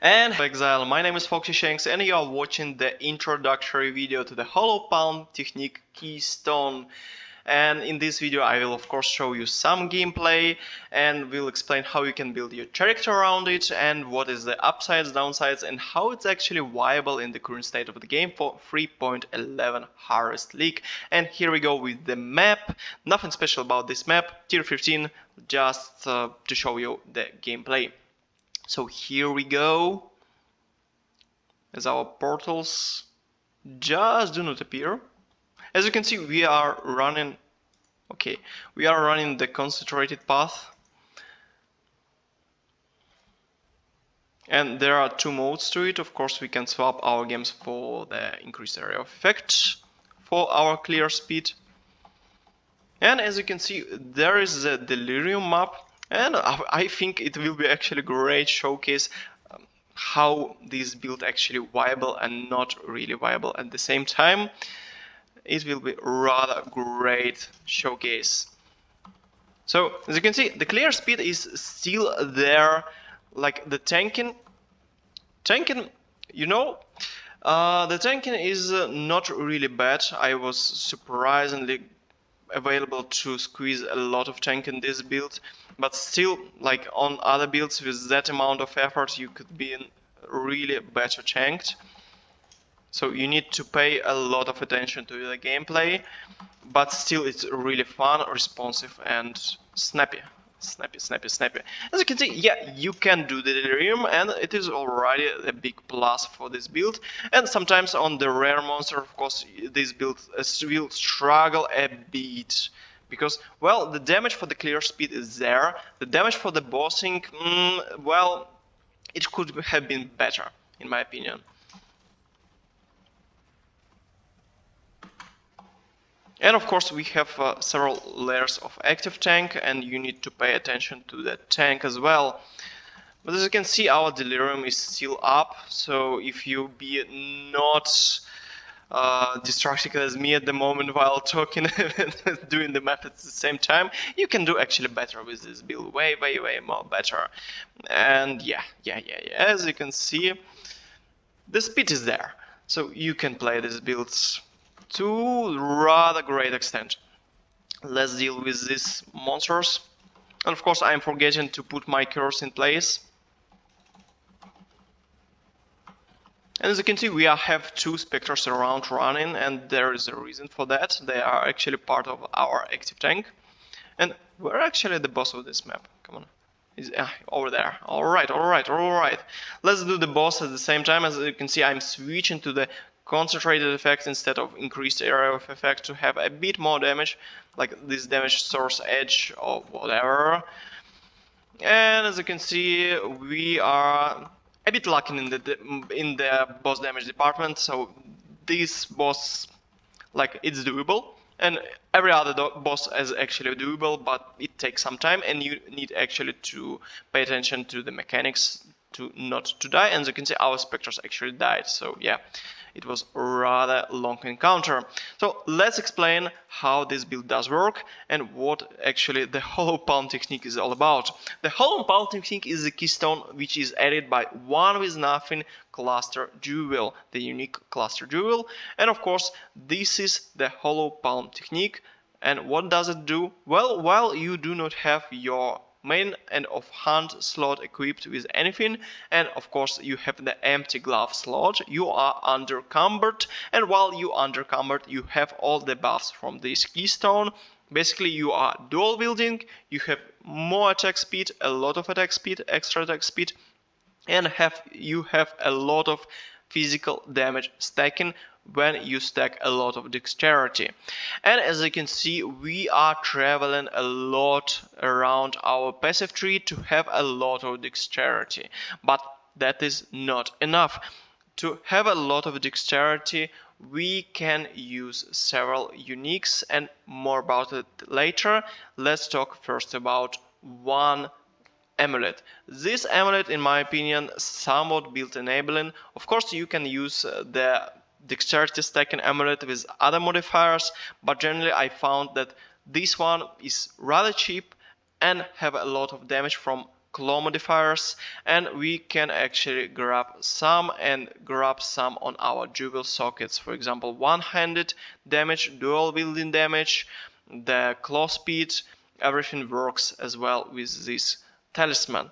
And Exile, my name is Foxy Shanks and you are watching the introductory video to the Hollow Palm Technique Keystone. And in this video I will of course show you some gameplay and will explain how you can build your character around it and what is the upsides, downsides and how it's actually viable in the current state of the game for 3.11 Harvest League. And here we go with the map. Nothing special about this map, tier 15, just to show you the gameplay. So here we go, as our portals just do not appear. As you can see, we are running the concentrated path. And there are two modes to it. Of course, we can swap our games for the increased area of effect, for our clear speed. And as you can see, there is the Delirium map. And I think it will be actually a great showcase how this build actually viable and not really viable at the same time. It will be rather great showcase. So as you can see, the clear speed is still there, like the tanking, you know, the tanking is not really bad. I was surprisingly available to squeeze a lot of tank in this build, but still, like on other builds with that amount of effort, you could be really better tanked. So you need to pay a lot of attention to the gameplay, but still it's really fun, responsive and snappy. As you can see, yeah, you can do the Delirium and it is already a big plus for this build. And sometimes on the rare monster, of course, this build will struggle a bit. Because, well, the damage for the clear speed is there. The damage for the bossing, well, it could have been better, in my opinion. And of course we have several layers of active tank and you need to pay attention to the tank as well. But as you can see, our Delirium is still up, so if you be not distracted as me at the moment while talking and doing the map at the same time, you can do actually better with this build, way more better. And yeah, as you can see, the speed is there, so you can play these builds to rather great extent. Let's deal with these monsters. And of course I'm forgetting to put my curse in place. And as you can see, we have two specters around running, and there is a reason for that. They are actually part of our active tank. And we're actually the boss of this map. Come on. Is over there. Alright. Let's do the boss at the same time. As you can see, I'm switching to the concentrated effect instead of increased area of effect to have a bit more damage, like this damage source edge or whatever. And as you can see, we are a bit lacking in the boss damage department, so this boss, like, it's doable, and every other boss is actually doable, but it takes some time and you need actually to pay attention to the mechanics to not to die. And as you can see, our specters actually died, so yeah, it was a rather long encounter. So let's explain how this build does work and what actually the Hollow Palm Technique is all about. The Hollow Palm Technique is a keystone which is added by one with nothing cluster jewel, the unique cluster jewel. And of course, this is the Hollow Palm Technique. And what does it do? Well, while you do not have your main and of hand slot equipped with anything, and of course you have the empty glove slot, you are undercumbered, and while you undercumbered you have all the buffs from this keystone. Basically you are dual wielding, you have more attack speed, a lot of attack speed, extra attack speed, and you have a lot of physical damage stacking when you stack a lot of dexterity. And as you can see, we are traveling a lot around our passive tree to have a lot of dexterity, but that is not enough. To have a lot of dexterity, we can use several uniques, and more about it later. Let's talk first about one amulet. This amulet, in my opinion, somewhat build enabling. Of course you can use the dexterity stacking amulet with other modifiers, but generally I found that this one is rather cheap and have a lot of damage from claw modifiers, and we can actually grab some on our dual sockets. For example, one-handed damage, dual wielding damage, the claw speed, everything works as well with this talisman.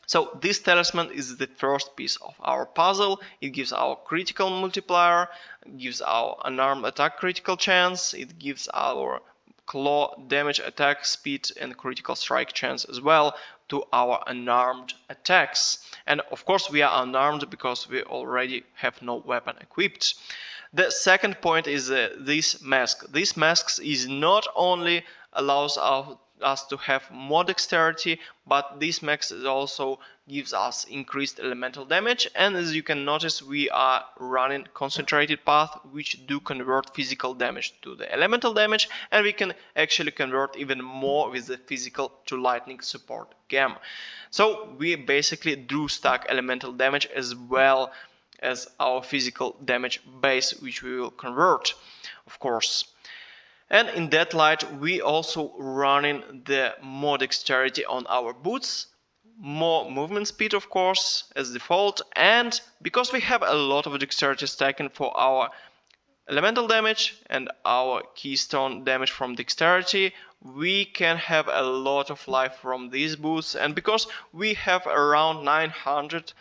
So this talisman is the first piece of our puzzle. It gives our critical multiplier, gives our unarmed attack critical chance, it gives our claw damage attack speed and critical strike chance as well to our unarmed attacks. And of course we are unarmed because we already have no weapon equipped. The second point is this mask. This mask is not only allows us to have more dexterity, but this max also gives us increased elemental damage, and as you can notice we are running concentrated path which do convert physical damage to the elemental damage, and we can actually convert even more with the physical to lightning support gem. So we basically do stack elemental damage as well as our physical damage base, which we will convert, of course. And in that light, we also running the more dexterity on our boots, more movement speed, of course, as default, and because we have a lot of dexterity stacking for our elemental damage and our keystone damage from dexterity, we can have a lot of life from these boots, and because we have around 900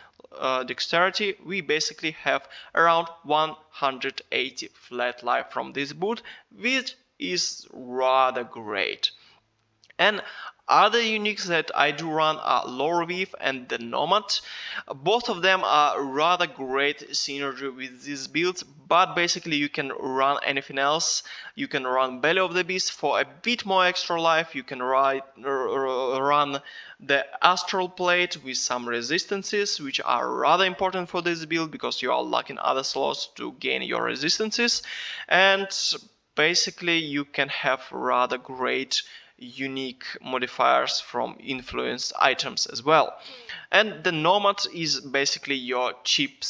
dexterity, we basically have around 180 flat life from this boot, which is rather great. And other uniques that I do run are Lore Weave and the Nomad. Both of them are rather great synergy with these builds, but basically you can run anything else. You can run Belly of the Beast for a bit more extra life. You can run the Astral Plate with some resistances, which are rather important for this build because you are lacking other slots to gain your resistances. And basically you can have rather great unique modifiers from influenced items as well. And the Nomad is basically your cheap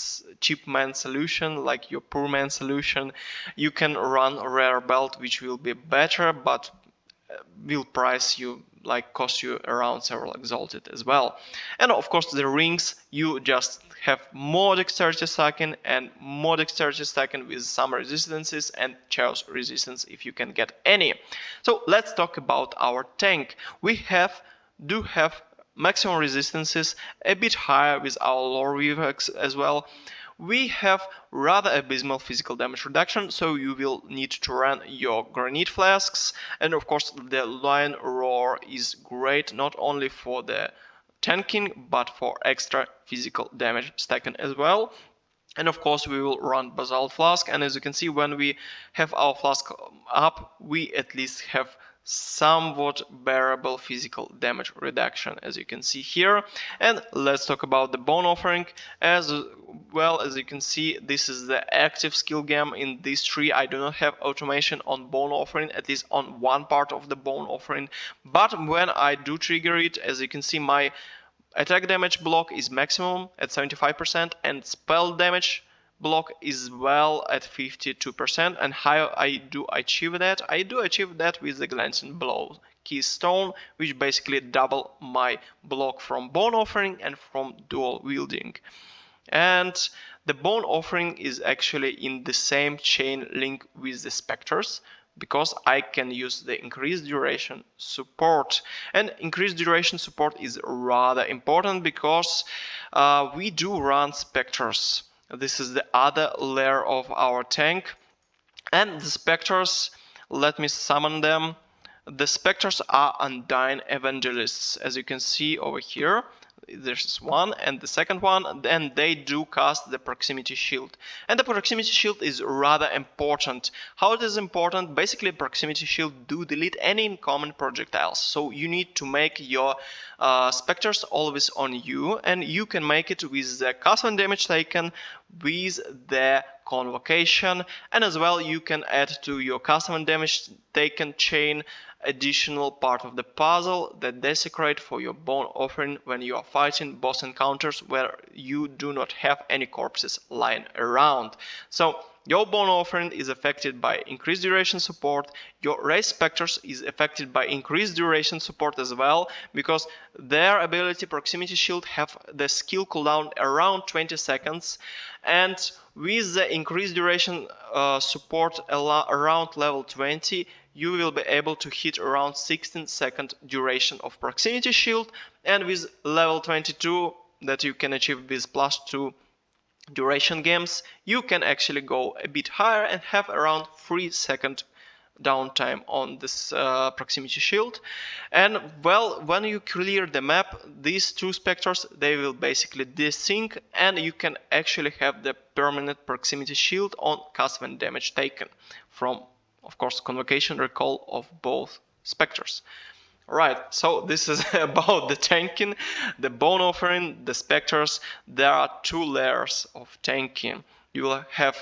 man solution, like your poor man solution. You can run a rare belt which will be better, but will cost you around several exalted as well. And of course the rings, you just have more dexterity stacking and more dexterity stacking with some resistances and chaos resistance if you can get any. So let's talk about our tank. We do have maximum resistances a bit higher with our Lore Weaver as well. We have rather abysmal physical damage reduction, so you will need to run your granite flasks, and of course the Lion Roar is great not only for the tanking but for extra physical damage stacking as well. And of course we will run Basalt Flask, and as you can see when we have our flask up, we at least have somewhat bearable physical damage reduction, as you can see here. And let's talk about the Bone Offering. As well, as you can see, this is the active skill gem in this tree. I do not have automation on Bone Offering, at least on one part of the Bone Offering, but when I do trigger it, as you can see, my attack damage block is maximum at 75% and spell damage block is well at 52%. And how I do achieve that? I do achieve that with the Glancing Blow Keystone, which basically double my block from Bone Offering and from dual wielding. And the Bone Offering is actually in the same chain link with the Spectres, because I can use the increased duration support. And increased duration support is rather important because we do run Spectres. This is the other layer of our tank. And the Spectres, let me summon them. The Spectres are Undying Evangelists, as you can see over here. There's one, and the second one, then they do cast the Proximity Shield. And the Proximity Shield is rather important. How it is important? Basically, Proximity Shield do delete any incoming projectiles. So you need to make your Spectres always on you, and you can make it with the custom damage taken, with the Convocation, and as well you can add to your custom damage taken chain additional part of the puzzle that desecrate for your bone offering when you are fighting boss encounters where you do not have any corpses lying around. So your bone offering is affected by increased duration support. Your race specters is affected by increased duration support as well, because their ability proximity shield have the skill cooldown around 20 seconds, and with the increased duration support around level 20, you will be able to hit around 16-second duration of proximity shield, and with level 22 that you can achieve with +2 duration games, you can actually go a bit higher and have around 3-second downtime on this proximity shield. And well, when you clear the map, these two specters, they will basically desync, and you can actually have the permanent proximity shield on cast when damage taken from, of course, convocation recall of both specters. Right, so this is about the tanking, the bone offering, the specters. There are two layers of tanking. You will have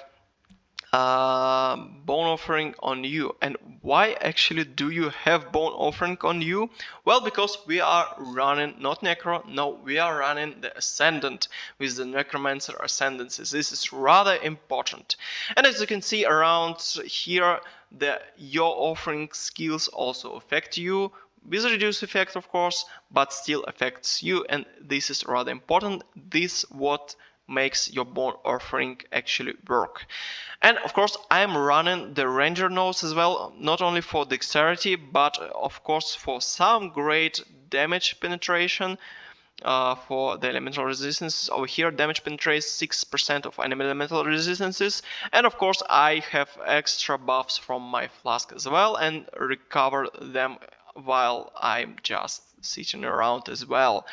bone offering on you. And why actually do you have bone offering on you? Well, because we are running not necro, no, we are running the ascendant with the necromancer ascendancies. This is rather important. And as you can see around here, your offering skills also affect you with reduced effect, of course, but still affects you, and this is rather important. This what makes your bone offering actually work. And of course, I'm running the ranger nodes as well, not only for dexterity, but of course for some great damage penetration. For the elemental resistances over here, damage penetrates 6% of elemental resistances, and of course I have extra buffs from my flask as well, and recover them while I'm just sitting around as well.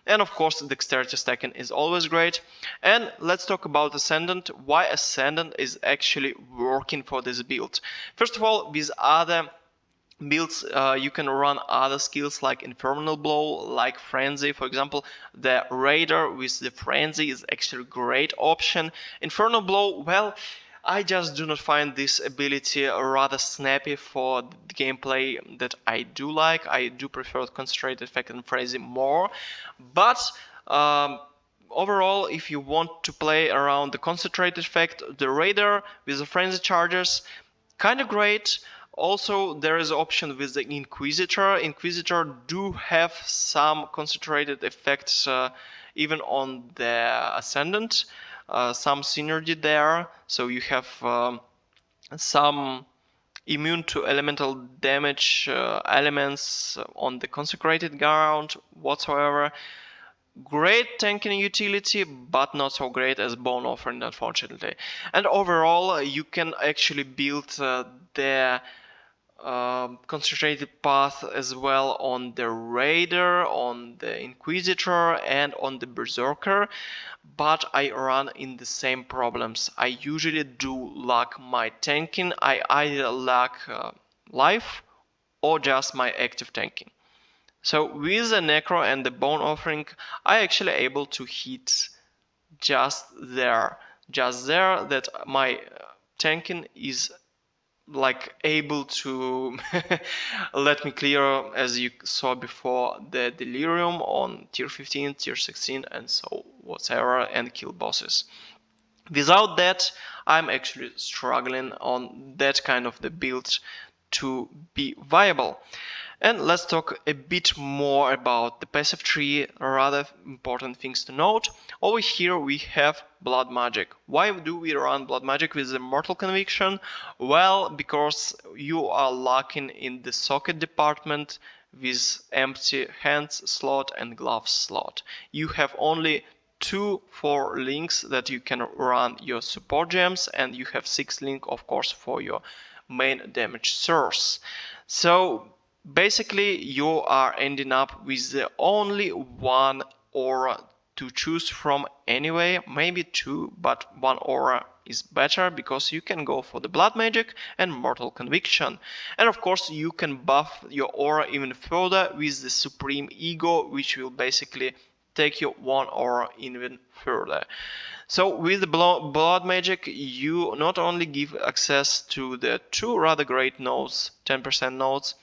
And of course, dexterity stacking is always great. And let's talk about Ascendant. Why Ascendant is actually working for this build. First of all, with other builds, you can run other skills like Infernal Blow, like Frenzy. For example, the Raider with the Frenzy is actually a great option. Infernal Blow, well, I just do not find this ability rather snappy for the gameplay that I do like. I do prefer Concentrated Effect and Frenzy more. But overall, if you want to play around the Concentrated Effect, the Raider with the Frenzy charges, kind of great. Also, there is an option with the Inquisitor. Inquisitor do have some concentrated effects even on the Ascendant. Some synergy there, so you have some immune to elemental damage elements on the consecrated ground whatsoever. Great tanking utility, but not so great as bone offering, unfortunately. And overall, you can actually build the concentrated path as well on the Raider, on the Inquisitor, and on the Berserker, but I run in the same problems. I usually do lack my tanking. I either lack life or just my active tanking. So with the Necro and the Bone Offering, I actually able to hit just there that my tanking is like able to let me clear, as you saw before, the delirium on tier 15, tier 16 and so whatever, and kill bosses. Without that, I'm actually struggling on that kind of the build to be viable. And let's talk a bit more about the passive tree, rather important things to note. Over here we have Blood Magic. Why do we run Blood Magic with the Mortal Conviction? Well, because you are lacking in the socket department with empty hands slot and gloves slot. You have only 4 links that you can run your support gems, and you have 6 links, of course, for your main damage source. So basically, you are ending up with the only one aura to choose from anyway, maybe 2, but 1 aura is better because you can go for the Blood Magic and Mortal Conviction. And of course, you can buff your aura even further with the Supreme Ego, which will basically take your 1 aura even further. So with the Blood Magic, you not only give access to the 2 rather great nodes, 10% nodes,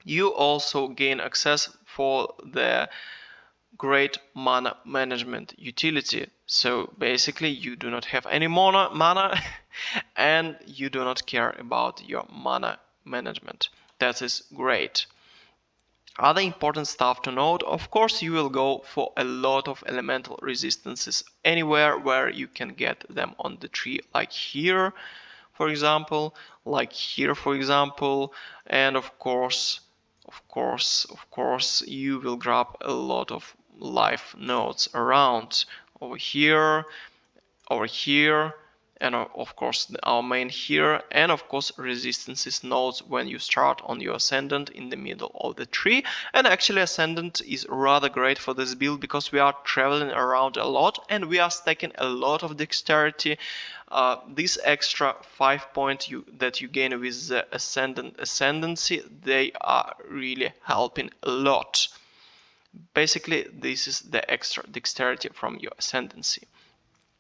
You also gain access for the great mana management utility. So basically you do not have any mana and you do not care about your mana management. That is great. Other important stuff to note, of course you will go for a lot of elemental resistances anywhere where you can get them on the tree, like here for example, and of course you will grab a lot of life nodes around over here, over here, and of course our main here, and of course resistances nodes when you start on your ascendant in the middle of the tree. And actually ascendant is rather great for this build because we are traveling around a lot and we are stacking a lot of dexterity. This extra 5 points that you gain with the ascendancy, they are really helping a lot. Basically this is the extra dexterity from your ascendancy.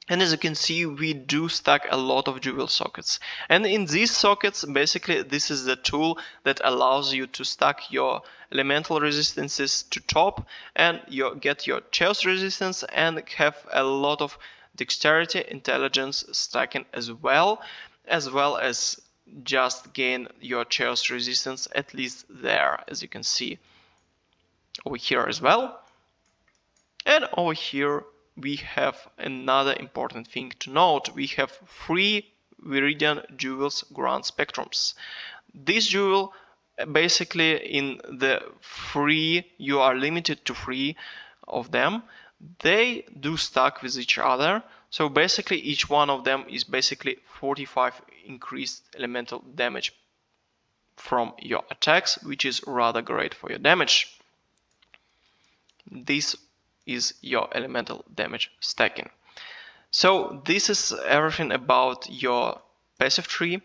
And as you can see, we do stack a lot of jewel sockets. And in these sockets, basically, this is the tool that allows you to stack your elemental resistances to top and get your chaos resistance and have a lot of dexterity, intelligence stacking as well as just gain your chaos resistance at least there, as you can see over here as well. And over here we have another important thing to note. We have 3 Viridian Jewels Grand Spectrums. This jewel, basically in the 3, you are limited to 3 of them. They do stack with each other. So basically each one of them is basically 45 increased elemental damage from your attacks, which is rather great for your damage. This is your elemental damage stacking. So this is everything about your passive tree,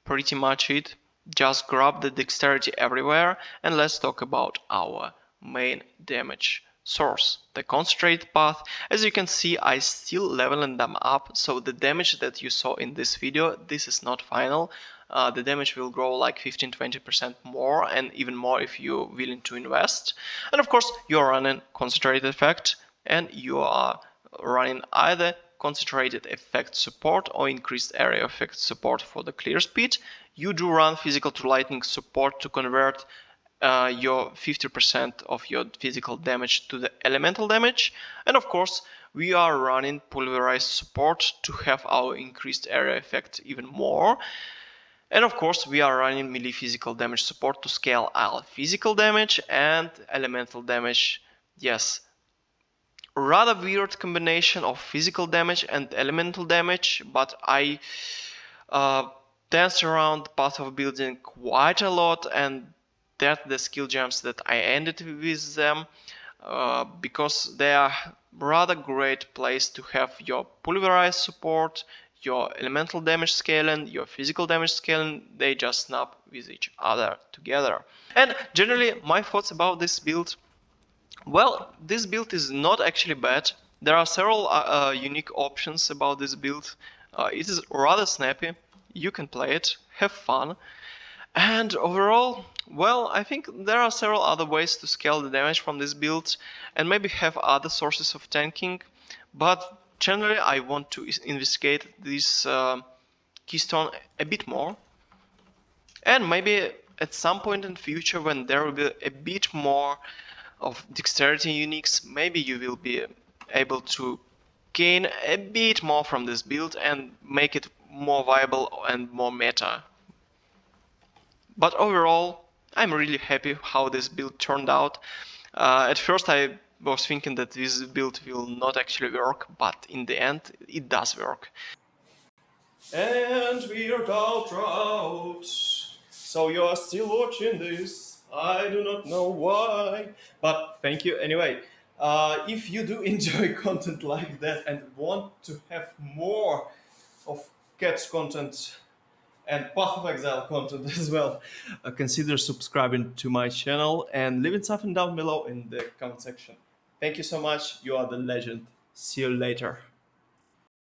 pretty much it. Just grab the dexterity everywhere and let's talk about our main damage source, the concentrated path. As you can see, I still leveling them up, so the damage that you saw in this video, this is not final. The damage will grow like 15-20% more, and even more if you're willing to invest. And of course you are running concentrated effect, and you are running either concentrated effect support or increased area effect support for the clear speed. You do run physical to lightning support to convert your 50% of your physical damage to the elemental damage. And of course we are running pulverized support to have our increased area effect even more. And of course we are running melee physical damage support to scale our physical damage and elemental damage. Yes, rather weird combination of physical damage and elemental damage, but I danced around the path of building quite a lot, and that's the skill gems that I ended with them, because they are rather great place to have your pulverized support, your elemental damage scaling, your physical damage scaling. They just snap with each other together. And generally my thoughts about this build, well, this build is not actually bad. There are several unique options about this build. It is rather snappy. You can play it, have fun. And overall, well, I think there are several other ways to scale the damage from this build and maybe have other sources of tanking. But generally I want to investigate this keystone a bit more. And maybe at some point in the future, when there will be a bit more of dexterity uniques, maybe you will be able to gain a bit more from this build and make it more viable and more meta. But overall, I'm really happy how this build turned out. At first I was thinking that this build will not actually work, but in the end it does work. And we're out. So you are still watching this. I do not know why, but thank you anyway. If you do enjoy content like that and want to have more of Cats content and Path of Exile content as well, consider subscribing to my channel and leaving something down below in the comment section. Thank you so much. You are the legend. See you later.